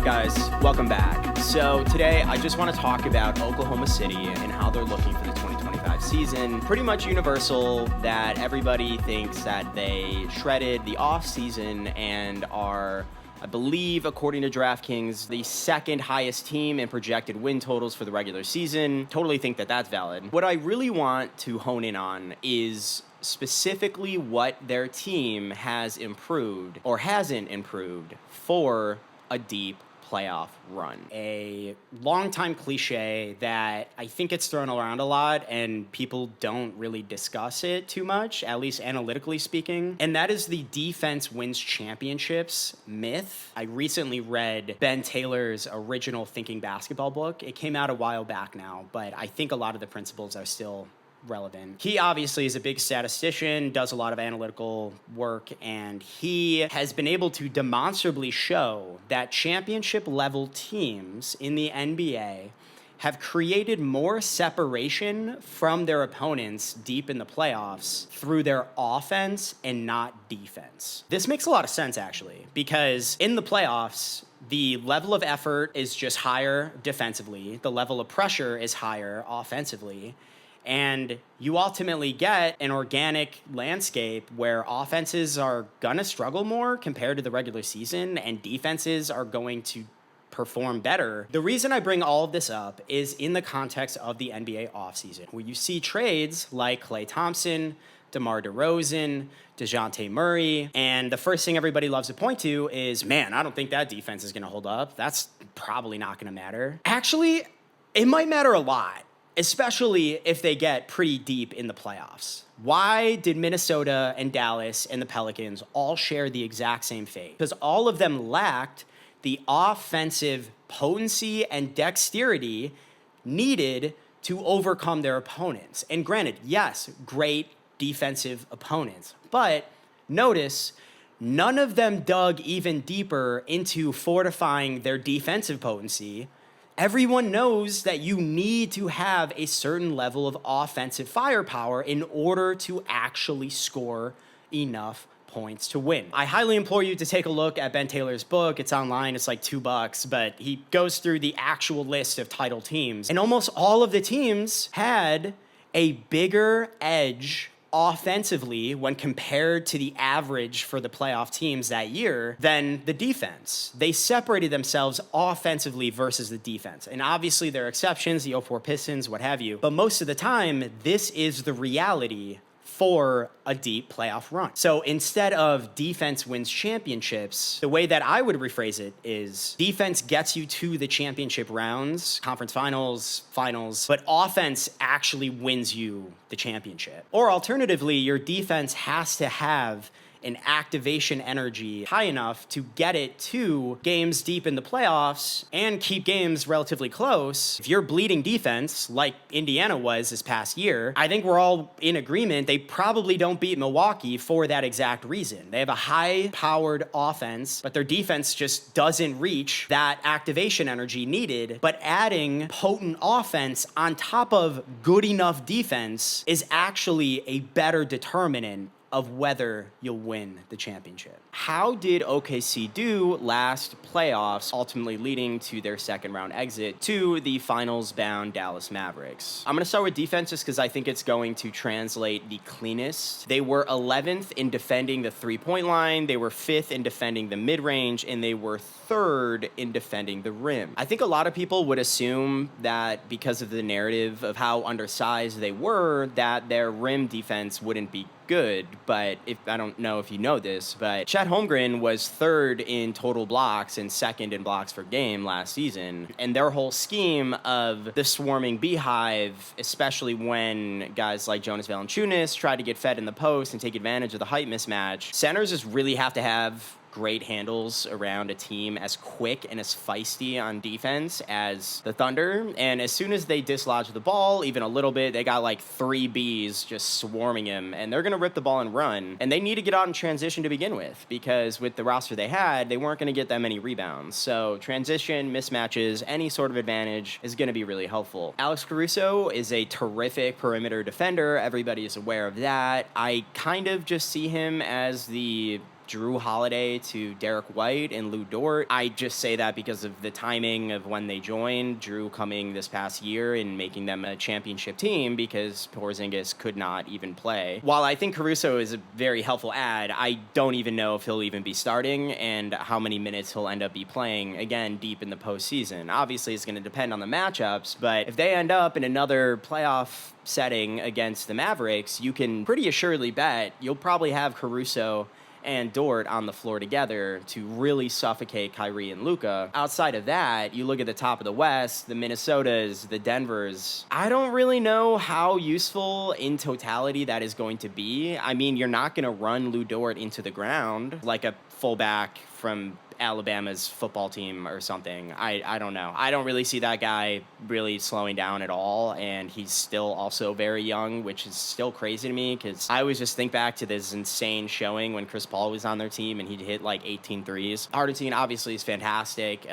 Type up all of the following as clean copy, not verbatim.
up, guys? Welcome back. So today I just want to talk about Oklahoma City and how they're looking for the 2025 season. Pretty much universal that everybody thinks that they shredded the offseason and are, I believe, according to DraftKings, the second highest team in projected win totals for the regular season. Totally think that that's valid. What I really want to hone in on is specifically what their team has improved or hasn't improved for a deep playoff run. A long-time cliche that I think it's thrown around a lot and people don't really discuss it too much, at least analytically speaking, and that is the defense wins championships myth. I recently read Ben Taylor's original Thinking Basketball book. It came out a while back now, but I think a lot of the principles are still relevant. He obviously is a big statistician, does a lot of analytical work, and he has been able to demonstrably show that championship level teams in the NBA have created more separation from their opponents deep in the playoffs through their offense and not defense. This makes a lot of sense, actually, because in the playoffs, the level of effort is just higher defensively, the level of pressure is higher offensively, and you ultimately get an organic landscape where offenses are gonna struggle more compared to the regular season and defenses are going to perform better. The reason I bring all of this up is in the context of the NBA offseason, where you see trades like Klay Thompson, DeMar DeRozan, DeJounte Murray, and the first thing everybody loves to point to is, man, I don't think that defense is gonna hold up. That's probably not gonna matter. Actually, it might matter a lot, especially if they get pretty deep in the playoffs. Why did Minnesota and Dallas and the Pelicans all share the exact same fate? Because all of them lacked the offensive potency and dexterity needed to overcome their opponents. And granted, yes, great defensive opponents, but notice none of them dug even deeper into fortifying their defensive potency. Everyone knows that you need to have a certain level of offensive firepower in order to actually score enough points to win. I highly implore you to take a look at Ben Taylor's book. It's online, it's like $2, but he goes through the actual list of title teams. And almost all of the teams had a bigger edge offensively when compared to the average for the playoff teams that year than the defense. They separated themselves offensively versus the defense. And obviously there are exceptions, the 04 Pistons, what have you. But most of the time, this is the reality for a deep playoff run. So instead of defense wins championships, the way that I would rephrase it is defense gets you to the championship rounds, conference finals, but offense actually wins you the championship. Or alternatively, your defense has to have an activation energy high enough to get it to games deep in the playoffs and keep games relatively close. If you're bleeding defense, like Indiana was this past year, I think we're all in agreement they probably don't beat Milwaukee for that exact reason. They have a high-powered offense, but their defense just doesn't reach that activation energy needed. But adding potent offense on top of good enough defense is actually a better determinant of whether you'll win the championship. How did OKC do last playoffs, ultimately leading to their second round exit to the finals-bound Dallas Mavericks? I'm gonna start with defense just because I think it's going to translate the cleanest. They were 11th in defending the three-point line, they were 5th in defending the mid-range, and they were 3rd in defending the rim. I think a lot of people would assume that because of the narrative of how undersized they were, that their rim defense wouldn't be good, but I don't know if you know this, but Chet Holmgren was 3rd in total blocks and 2nd in blocks per game last season. And their whole scheme of the swarming beehive, especially when guys like Jonas Valanciunas try to get fed in the post and take advantage of the height mismatch, centers just really have to have great handles around a team as quick and as feisty on defense as the Thunder. And as soon as they dislodge the ball, even a little bit, they got like 3 Bs just swarming him, and they're going to rip the ball and run. And they need to get out in transition to begin with, because with the roster they had, they weren't going to get that many rebounds. So transition, mismatches, any sort of advantage is going to be really helpful. Alex Caruso is a terrific perimeter defender. Everybody is aware of that. I kind of just see him as the Drew Holiday to Derek White and Lou Dort. I just say that because of the timing of when they joined. Drew coming this past year and making them a championship team because Porzingis could not even play. While I think Caruso is a very helpful add, I don't even know if he'll even be starting and how many minutes he'll end up be playing, again, deep in the postseason. Obviously, it's going to depend on the matchups, but if they end up in another playoff setting against the Mavericks, you can pretty assuredly bet you'll probably have Caruso and Dort on the floor together to really suffocate Kyrie and Luka. Outside of that, you look at the top of the West, the Minnesotas, the Denvers. I don't really know how useful in totality that is going to be. I mean, you're not going to run Lou Dort into the ground like a fullback from Alabama's football team or something. I don't know. I don't really see that guy really slowing down at all, and he's still also very young, which is still crazy to me because I always just think back to this insane showing when Chris Paul was on their team and he'd hit like 18 threes. Hartenstein obviously is fantastic,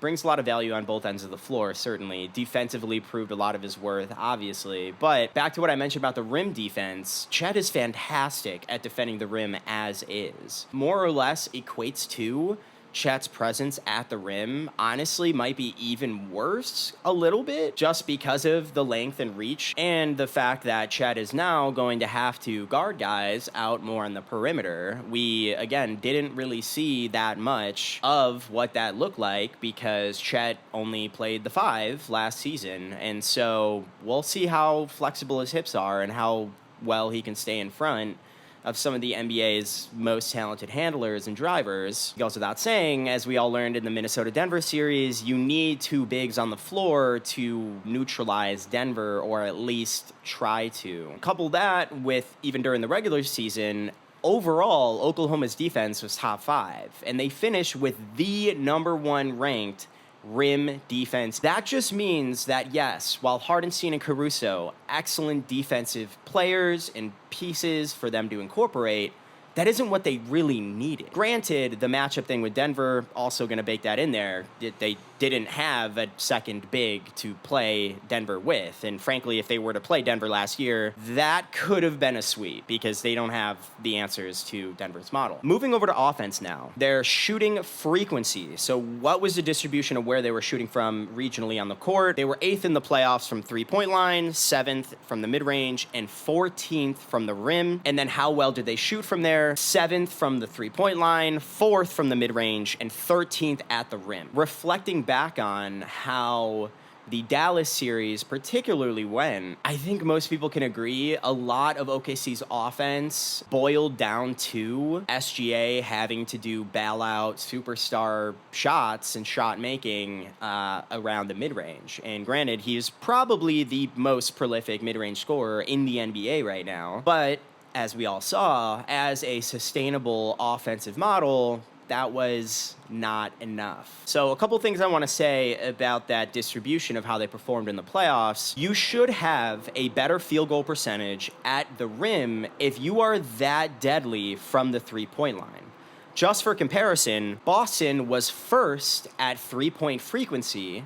brings a lot of value on both ends of the floor, certainly. Defensively proved a lot of his worth, obviously. But back to what I mentioned about the rim defense, Chet is fantastic at defending the rim as is. More or less equates to Chet's presence at the rim honestly might be even worse a little bit just because of the length and reach and the fact that Chet is now going to have to guard guys out more on the perimeter. We, again, didn't really see that much of what that looked like because Chet only played the 5 last season, and so we'll see how flexible his hips are and how well he can stay in front of some of the NBA's most talented handlers and drivers. It goes without saying, as we all learned in the Minnesota-Denver series, you need 2 bigs on the floor to neutralize Denver, or at least try to. Couple that with, even during the regular season, overall, Oklahoma's defense was top 5, and they finished with the #1 ranked rim defense. That just means that, yes, while Hartenstein and Caruso, excellent defensive players and pieces for them to incorporate, that isn't what they really needed. Granted, the matchup thing with Denver, also going to bake that in there. They didn't have a second big to play Denver with. And frankly, if they were to play Denver last year, that could have been a sweep because they don't have the answers to Denver's model. Moving over to offense now. Their shooting frequency. So what was the distribution of where they were shooting from regionally on the court? They were 8th in the playoffs from three-point line, 7th from the mid-range, and 14th from the rim. And then how well did they shoot from there? 7th from the three-point line, 4th from the mid-range, and 13th at the rim. Reflecting back on how the Dallas series particularly went, I think most people can agree a lot of OKC's offense boiled down to SGA having to do bailout superstar shots and shot making around the mid-range. And granted, he's probably the most prolific mid-range scorer in the NBA right now, but as we all saw, as a sustainable offensive model, that was not enough. So a couple things I want to say about that distribution of how they performed in the playoffs. You should have a better field goal percentage at the rim if you are that deadly from the three-point line. Just for comparison, Boston was first at three-point frequency,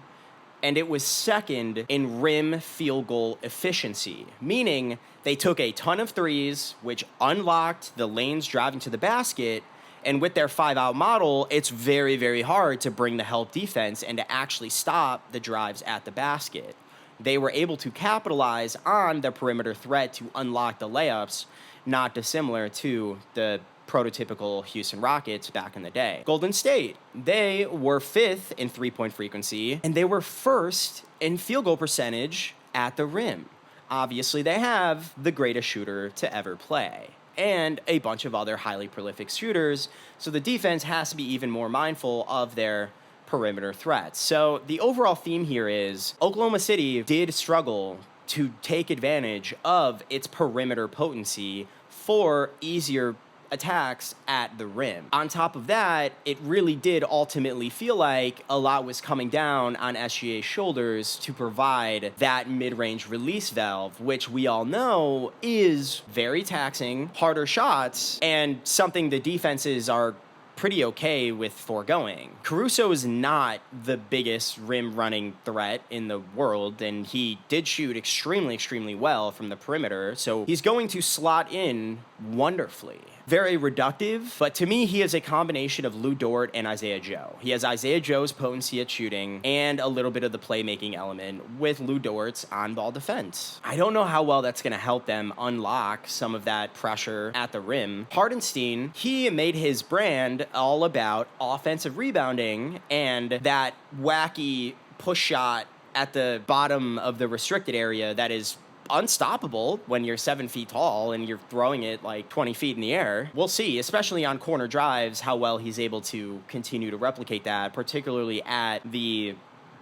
and it was second in rim field goal efficiency, meaning they took a ton of threes, which unlocked the lanes driving to the basket, and with their 5-out model, it's very, very hard to bring the help defense and to actually stop the drives at the basket. They were able to capitalize on the perimeter threat to unlock the layups, not dissimilar to the prototypical Houston Rockets back in the day. Golden State, they were 5th in three-point frequency, and they were 1st in field goal percentage at the rim. Obviously, they have the greatest shooter to ever play, and a bunch of other highly prolific shooters, so the defense has to be even more mindful of their perimeter threats. So the overall theme here is Oklahoma City did struggle to take advantage of its perimeter potency for easier attacks at the rim. On top of that, it really did ultimately feel like a lot was coming down on SGA's shoulders to provide that mid-range release valve, which we all know is very taxing, harder shots, and something the defenses are pretty okay with foregoing. Caruso is not the biggest rim running threat in the world, and he did shoot extremely, extremely well from the perimeter, so he's going to slot in wonderfully. very reductive, but to me, he is a combination of Lou Dort and Isaiah Joe. He has Isaiah Joe's potency at shooting and a little bit of the playmaking element with Lou Dort's on-ball defense. I don't know how well that's going to help them unlock some of that pressure at the rim. Hartenstein, he made his brand all about offensive rebounding and that wacky push shot at the bottom of the restricted area that is unstoppable when you're 7 feet tall and you're throwing it like 20 feet in the air. We'll see, especially on corner drives, how well he's able to continue to replicate that, particularly at the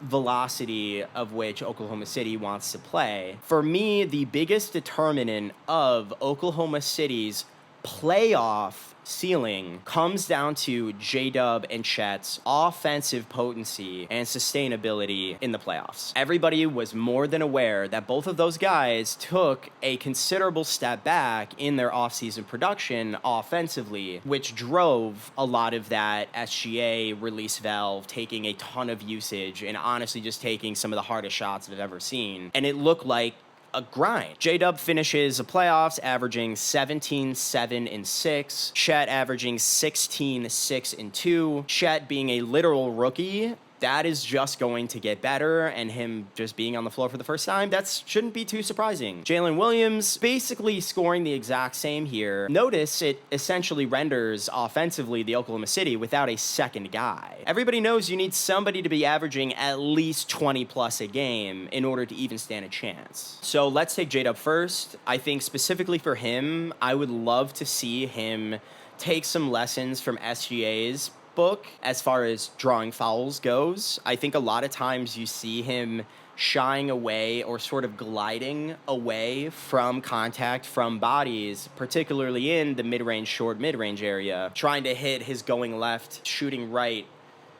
velocity of which Oklahoma City wants to play. For me, the biggest determinant of Oklahoma City's playoff ceiling comes down to JDub and Chet's offensive potency and sustainability in the playoffs. Everybody was more than aware that both of those guys took a considerable step back in their offseason production offensively, which drove a lot of that SGA release valve, taking a ton of usage and honestly just taking some of the hardest shots I've ever seen. And it looked like a grind. JDub finishes the playoffs averaging 17, 7, and 6. Chet averaging 16, 6, and 2. Chet being a literal rookie, that is just going to get better, and him just being on the floor for the first time, that shouldn't be too surprising. Jalen Williams basically scoring the exact same here. Notice it essentially renders offensively the Oklahoma City without a second guy. Everybody knows you need somebody to be averaging at least 20 plus a game in order to even stand a chance. So let's take JDub first. I think specifically for him, I would love to see him take some lessons from SGA's book as far as drawing fouls goes. I think a lot of times you see him shying away or sort of gliding away from contact from bodies, particularly in the mid-range, short mid-range area, trying to hit his going left, shooting right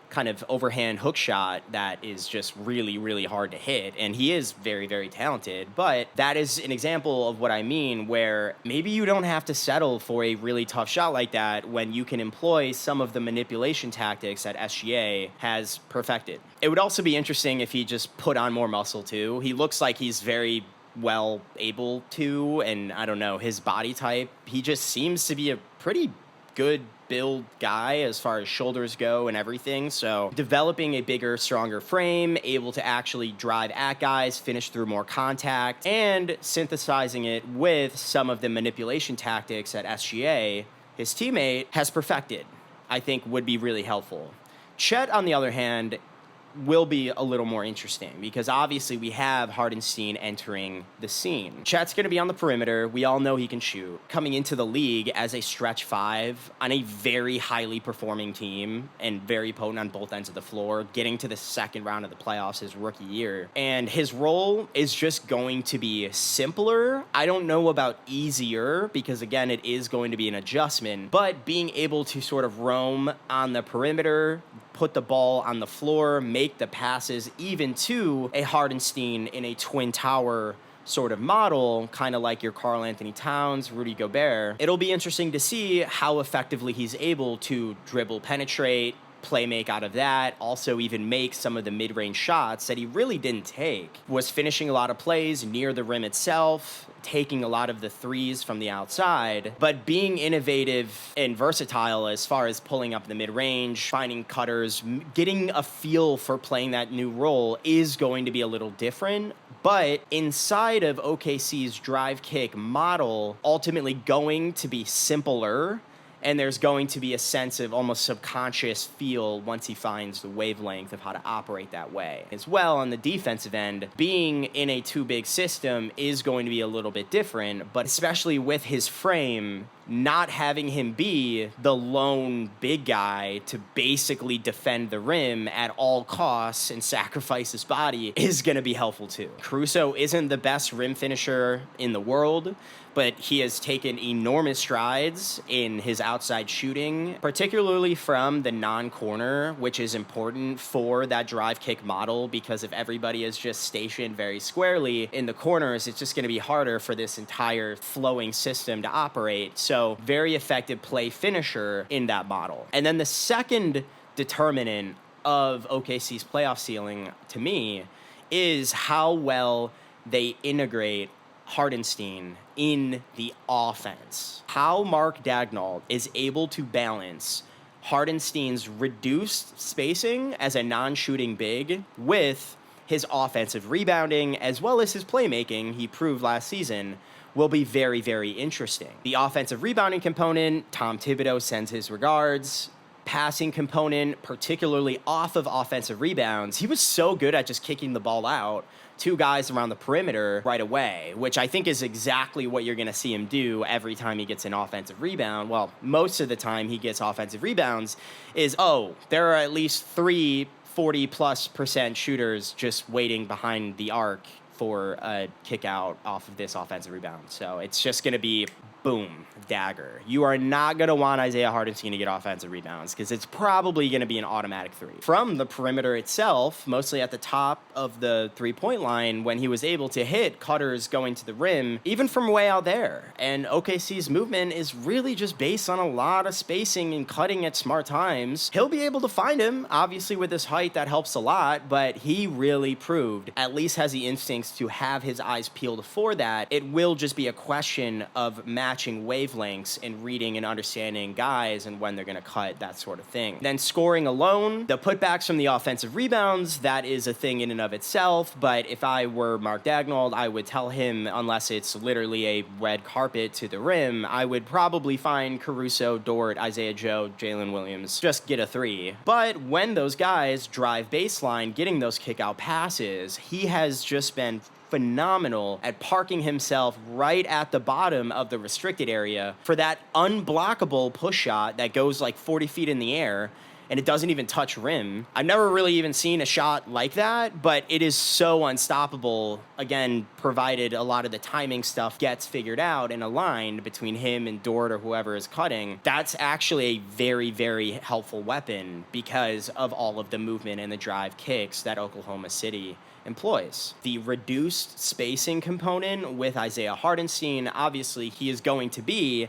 kind of overhand hook shot that is just really, really hard to hit. And he is very, very talented. But that is an example of what I mean, where maybe you don't have to settle for a really tough shot like that when you can employ some of the manipulation tactics that SGA has perfected. It would also be interesting if he just put on more muscle too. He looks like he's very well able to, and I don't know, his body type, he just seems to be a pretty good build guy as far as shoulders go and everything. So developing a bigger, stronger frame, able to actually drive at guys, finish through more contact, and synthesizing it with some of the manipulation tactics that SGA, his teammate, has perfected, I think would be really helpful. Chet, on the other hand, will be a little more interesting because obviously we have Hartenstein entering the scene. Chet's going to be on the perimeter. We all know he can shoot. Coming into the league as a stretch five on a very highly performing team and very potent on both ends of the floor, getting to the second round of the playoffs his rookie year. And his role is just going to be simpler. I don't know about easier because, again, it is going to be an adjustment, but being able to sort of roam on the perimeter, put the ball on the floor, make the passes, even to a Hartenstein in a twin tower sort of model, kind of like your Karl-Anthony Towns, Rudy Gobert. It'll be interesting to see how effectively he's able to dribble, penetrate, play make out of that, also even make some of the mid-range shots that he really didn't take. Was finishing a lot of plays near the rim itself, taking a lot of the threes from the outside, but being innovative and versatile as far as pulling up the mid-range, finding cutters, getting a feel for playing that new role is going to be a little different. But inside of OKC's drive kick model, ultimately going to be simpler, and there's going to be a sense of almost subconscious feel once he finds the wavelength of how to operate that way. As well, on the defensive end, being in a too big system is going to be a little bit different, but especially with his frame, not having him be the lone big guy to basically defend the rim at all costs and sacrifice his body is going to be helpful too. Caruso isn't the best rim finisher in the world, but he has taken enormous strides in his outside shooting, particularly from the non-corner, which is important for that drive kick model because if everybody is just stationed very squarely in the corners, it's just going to be harder for this entire flowing system to operate. So very effective play finisher in that model. And then the second determinant of OKC's playoff ceiling to me is how well they integrate Hardenstein in the offense. How Mark Daigneault is able to balance Hardenstein's reduced spacing as a non-shooting big with his offensive rebounding as well as his playmaking he proved last season will be very, very interesting. The offensive rebounding component, Tom Thibodeau sends his regards. Passing component, particularly off of offensive rebounds, he was so good at just kicking the ball out two guys around the perimeter right away, which I think is exactly what you're going to see him do every time he gets an offensive rebound. Well, most of the time he gets offensive rebounds is, there are at least 3 40+% shooters just waiting behind the arc for a kick out off of this offensive rebound. So it's just going to be boom, dagger. You are not going to want Isaiah Hardenstein to get offensive rebounds because it's probably going to be an automatic three. From the perimeter itself, mostly at the top of the three-point line, when he was able to hit cutters going to the rim, even from way out there. And OKC's movement is really just based on a lot of spacing and cutting at smart times. He'll be able to find him. Obviously, with his height, that helps a lot, but he really proved, at least has the instincts to have his eyes peeled for that. It will just be a question of matching wavelengths and reading and understanding guys and when they're going to cut, that sort of thing. Then scoring alone, the putbacks from the offensive rebounds, that is a thing in and of itself, but if I were Mark Daigneault, I would tell him, unless it's literally a red carpet to the rim, I would probably find Caruso, Dort, Isaiah Joe, Jalen Williams, just get a three. But when those guys drive baseline, getting those kick-out passes, he has just been phenomenal at parking himself right at the bottom of the restricted area for that unblockable push shot that goes like 40 feet in the air and it doesn't even touch rim. I've never really even seen a shot like that, but it is so unstoppable, again, provided a lot of the timing stuff gets figured out and aligned between him and Dort or whoever is cutting. That's actually a very, very helpful weapon because of all of the movement and the drive kicks that Oklahoma City employs. The reduced spacing component with Isaiah Hardenstein, obviously he is going to be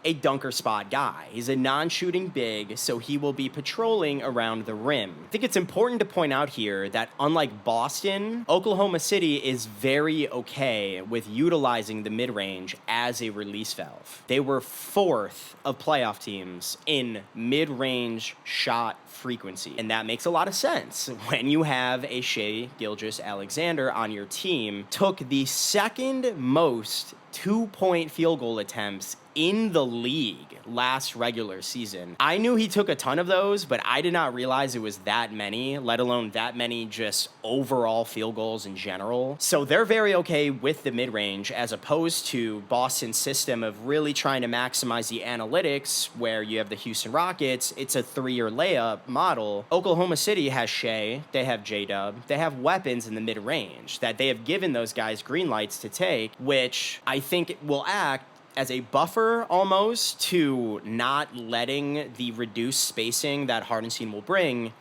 a dunker spot guy. He's a non-shooting big, so he will be patrolling around the rim. I think it's important to point out here that unlike Boston, Oklahoma City is very okay with utilizing the mid-range as a release valve. They were 4th of playoff teams in mid-range shot frequency, and that makes a lot of sense when you have a Shai Gilgeous-Alexander on your team, took the second most 2-point field goal attempts in the league last regular season. I knew he took a ton of those, but I did not realize it was that many, let alone that many just overall field goals in general. So they're very okay with the mid-range as opposed to Boston's system of really trying to maximize the analytics where you have the Houston Rockets, it's a 3-year layup model. Oklahoma City has Shai, they have JDub, they have weapons in the mid-range that they have given those guys green lights to take, which I think will act as a buffer almost to not letting the reduced spacing that Hardenstein will bring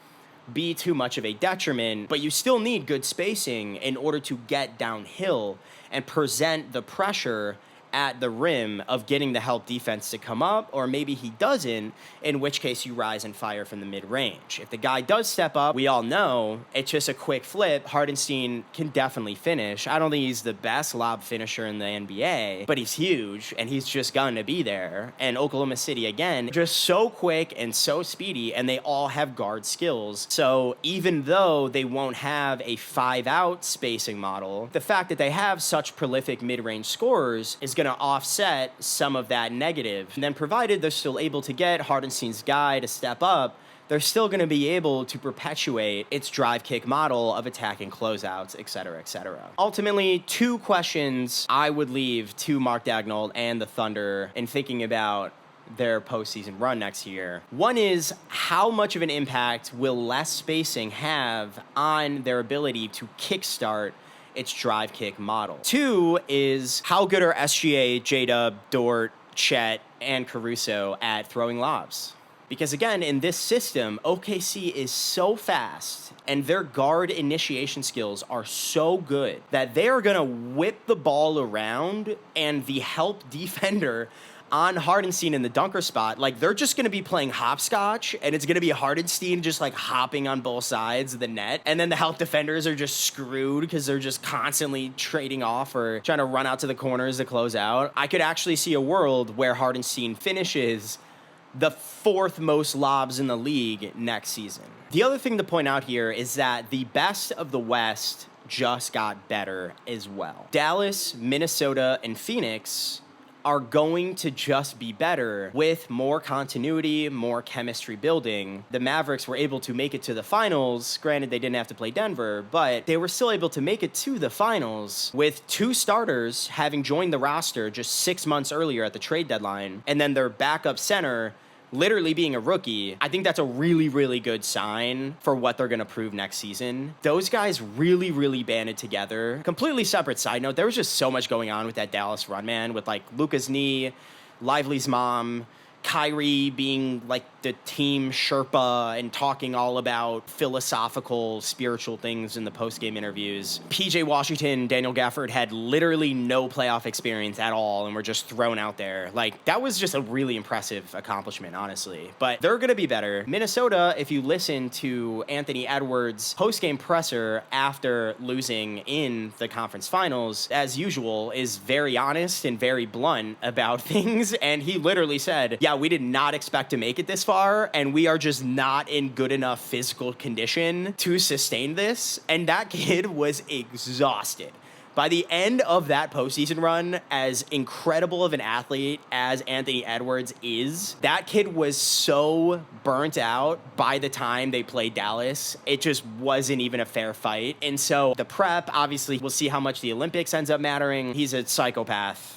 be too much of a detriment, but you still need good spacing in order to get downhill and present the pressure at the rim of getting the help defense to come up, or maybe he doesn't, in which case you rise and fire from the mid-range. If the guy does step up, we all know it's just a quick flip. Hardenstein can definitely finish. I don't think he's the best lob finisher in the NBA, but he's huge, and he's just gonna be there. And Oklahoma City, again, just so quick and so speedy, and they all have guard skills. So even though they won't have a 5-out spacing model, the fact that they have such prolific mid-range scorers is going to offset some of that negative. And then provided they're still able to get Hardenstein's guy to step up, they're still going to be able to perpetuate its drive kick model of attacking closeouts, et cetera, et cetera. Ultimately, 2 questions I would leave to Mark Daigneault and the Thunder in thinking about their postseason run next year. One is, how much of an impact will less spacing have on their ability to kickstart its drive kick model? 2 is, how good are SGA, JDub, Dort, Chet, and Caruso at throwing lobs? Because again, in this system, OKC is so fast and their guard initiation skills are so good that they are going to whip the ball around and the help defender on Hardenstein in the dunker spot, like, they're just going to be playing hopscotch, and it's going to be Hardenstein just, like, hopping on both sides of the net, and then the help defenders are just screwed because they're just constantly trading off or trying to run out to the corners to close out. I could actually see a world where Hardenstein finishes the 4th most lobs in the league next season. The other thing to point out here is that the best of the West just got better as well. Dallas, Minnesota, and Phoenix are going to just be better with more continuity, more chemistry building. The Mavericks were able to make it to the finals. Granted, they didn't have to play Denver, but they were still able to make it to the finals with 2 starters having joined the roster just 6 months earlier at the trade deadline, and then their backup center literally being a rookie. I think that's a really, really good sign for what they're going to prove next season. Those guys really, really banded together. Completely separate side note, there was just so much going on with that Dallas run, man, with like Luka's knee, Lively's mom, Kyrie being like the team Sherpa and talking all about philosophical, spiritual things in the post-game interviews. PJ Washington, Daniel Gafford had literally no playoff experience at all and were just thrown out there. Like, that was just a really impressive accomplishment, honestly. But they're going to be better. Minnesota, if you listen to Anthony Edwards' post-game presser after losing in the conference finals, as usual, is very honest and very blunt about things. And he literally said, yeah, we did not expect to make it this far, and we are just not in good enough physical condition to sustain this. And that kid was exhausted. By the end of that postseason run, as incredible of an athlete as Anthony Edwards is, that kid was so burnt out by the time they played Dallas. It just wasn't even a fair fight. And so the prep, obviously, we'll see how much the Olympics ends up mattering. He's a psychopath,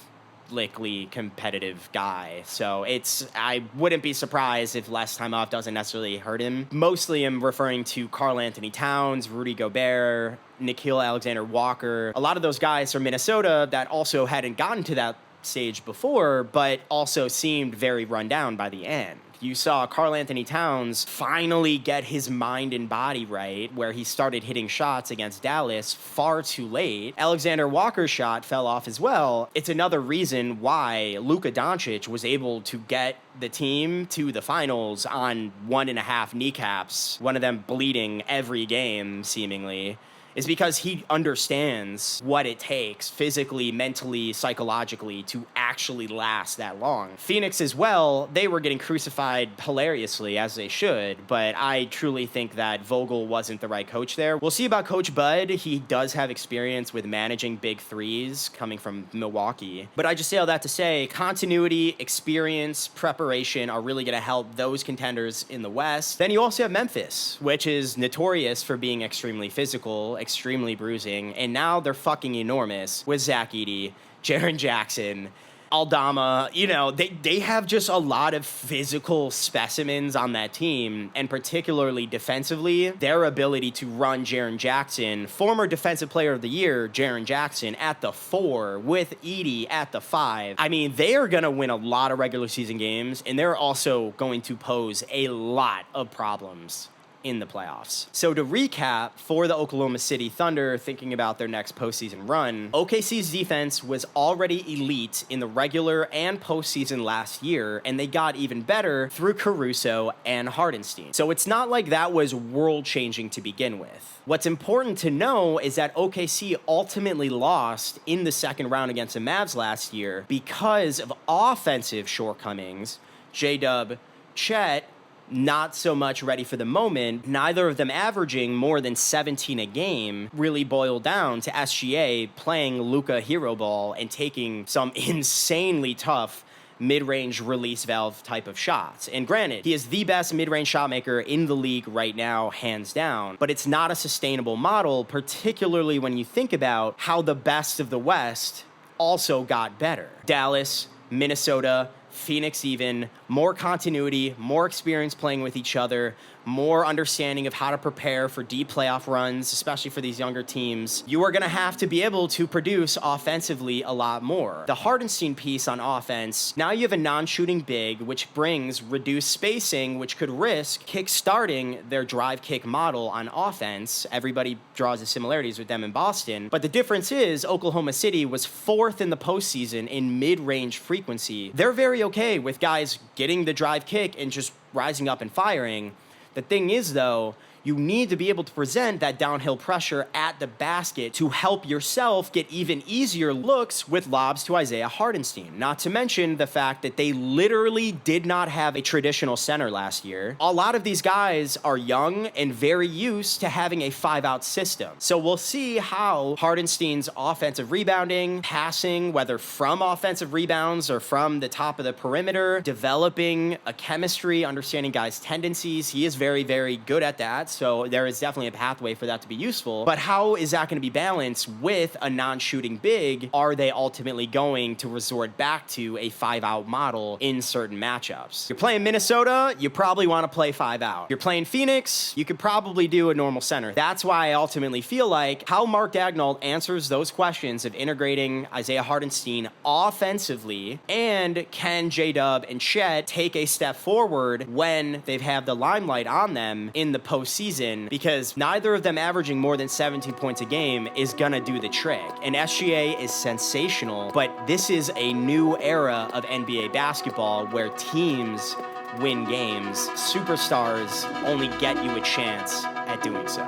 lickly competitive guy. So I wouldn't be surprised if less time off doesn't necessarily hurt him. Mostly I'm referring to Karl-Anthony Towns, Rudy Gobert, Nickeil Alexander-Walker. A lot of those guys from Minnesota that also hadn't gotten to that stage before, but also seemed very run down by the end. You saw Karl-Anthony Towns finally get his mind and body right, where he started hitting shots against Dallas far too late. Alexander Walker's shot fell off as well. It's another reason why Luka Doncic was able to get the team to the finals on 1.5 kneecaps, one of them bleeding every game, seemingly, is because he understands what it takes physically, mentally, psychologically to actually last that long. Phoenix as well, they were getting crucified hilariously, as they should, but I truly think that Vogel wasn't the right coach there. We'll see about Coach Bud. He does have experience with managing big threes coming from Milwaukee. But I just say all that to say, continuity, experience, preparation are really going to help those contenders in the West. Then you also have Memphis, which is notorious for being extremely physical, extremely bruising, and now they're fucking enormous with Zach Edey, Jaren Jackson, Aldama. You know, they have just a lot of physical specimens on that team, and particularly defensively, their ability to run Jaren Jackson, former Defensive Player of the Year, Jaren Jackson, at the 4 with Edey at the 5. I mean, they are going to win a lot of regular season games, and they're also going to pose a lot of problems in the playoffs. So to recap, for the Oklahoma City Thunder, thinking about their next postseason run, OKC's defense was already elite in the regular and postseason last year, and they got even better through Caruso and Hardenstein. So it's not like that was world-changing to begin with. What's important to know is that OKC ultimately lost in the second round against the Mavs last year because of offensive shortcomings. JDub Chet, not so much ready for the moment, neither of them averaging more than 17 a game, really boiled down to SGA playing Luka hero ball and taking some insanely tough mid-range release valve type of shots. And granted, he is the best mid-range shot maker in the league right now, hands down, but it's not a sustainable model, particularly when you think about how the best of the West also got better. Dallas, Minnesota, Phoenix even, more continuity, more experience playing with each other, more understanding of how to prepare for deep playoff runs, especially for these younger teams, you are going to have to be able to produce offensively a lot more. The Hartenstein piece on offense, now you have a non-shooting big, which brings reduced spacing, which could risk kick-starting their drive kick model on offense. Everybody draws the similarities with them in Boston. But the difference is Oklahoma City was 4th in the postseason in mid-range frequency. They're very okay with guys getting the drive kick and just rising up and firing. The thing is, though, you need to be able to present that downhill pressure at the basket to help yourself get even easier looks with lobs to Isaiah Hartenstein. Not to mention the fact that they literally did not have a traditional center last year. A lot of these guys are young and very used to having a 5-out system. So we'll see how Hartenstein's offensive rebounding, passing, whether from offensive rebounds or from the top of the perimeter, developing a chemistry, understanding guys' tendencies. He is very, very good at that. So there is definitely a pathway for that to be useful. But how is that going to be balanced with a non-shooting big? Are they ultimately going to resort back to a 5-out model in certain matchups? You're playing Minnesota, you probably want to play 5-out. You're playing Phoenix, you could probably do a normal center. That's why I ultimately feel like how Mark Daigneault answers those questions of integrating Isaiah Hartenstein offensively, and can JDub and Chet take a step forward when they've had the limelight on them in the postseason, because neither of them averaging more than 17 points a game is gonna do the trick. And SGA is sensational, but this is a new era of NBA basketball where teams win games. Superstars only get you a chance at doing so.